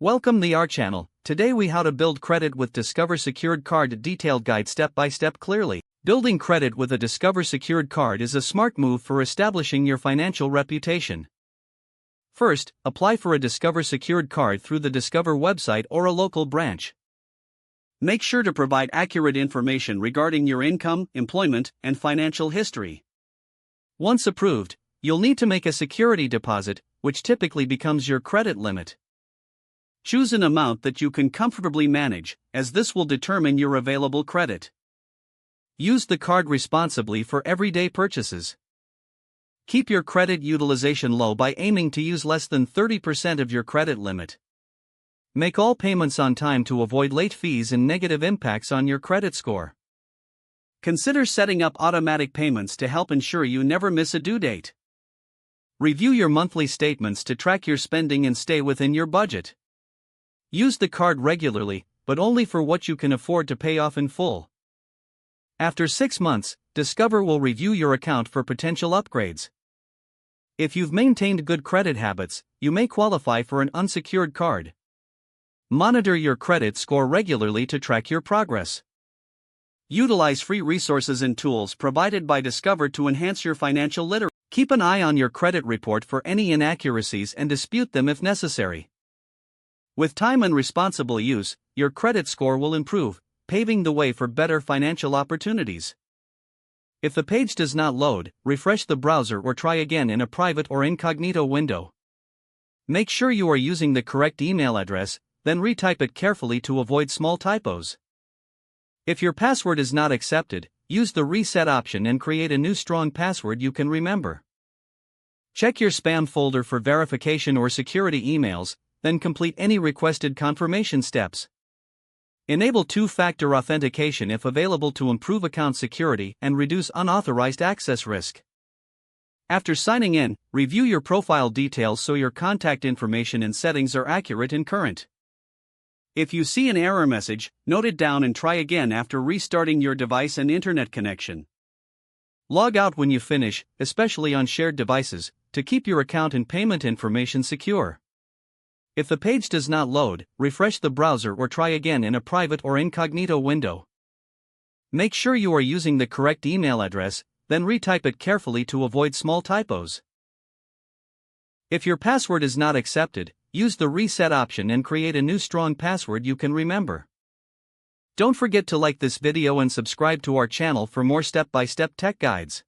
Welcome to our channel. Today we how to build credit with Discover Secured Card detailed guide step by step clearly. Building credit with a Discover Secured Card is a smart move for establishing your financial reputation. First, apply for a Discover Secured Card through the Discover website or a local branch. Make sure to provide accurate information regarding your income, employment, and financial history. Once approved, you'll need to make a security deposit, which typically becomes your credit limit. Choose an amount that you can comfortably manage, as this will determine your available credit. Use the card responsibly for everyday purchases. Keep your credit utilization low by aiming to use less than 30% of your credit limit. Make all payments on time to avoid late fees and negative impacts on your credit score. Consider setting up automatic payments to help ensure you never miss a due date. Review your monthly statements to track your spending and stay within your budget. Use the card regularly, but only for what you can afford to pay off in full. After 6 months, Discover will review your account for potential upgrades. If you've maintained good credit habits, you may qualify for an unsecured card. Monitor your credit score regularly to track your progress. Utilize free resources and tools provided by Discover to enhance your financial literacy. Keep an eye on your credit report for any inaccuracies and dispute them if necessary. With time and responsible use, your credit score will improve, paving the way for better financial opportunities. If the page does not load, refresh the browser or try again in a private or incognito window. Make sure you are using the correct email address, then retype it carefully to avoid small typos. If your password is not accepted, use the reset option and create a new strong password you can remember. Check your spam folder for verification or security emails, then complete any requested confirmation steps. Enable two-factor authentication if available to improve account security and reduce unauthorized access risk. After signing in, review your profile details so your contact information and settings are accurate and current. If you see an error message, note it down and try again after restarting your device and internet connection. Log out when you finish, especially on shared devices, to keep your account and payment information secure. If the page does not load, refresh the browser or try again in a private or incognito window. Make sure you are using the correct email address, then retype it carefully to avoid small typos. If your password is not accepted, use the reset option and create a new strong password you can remember. Don't forget to like this video and subscribe to our channel for more step-by-step tech guides.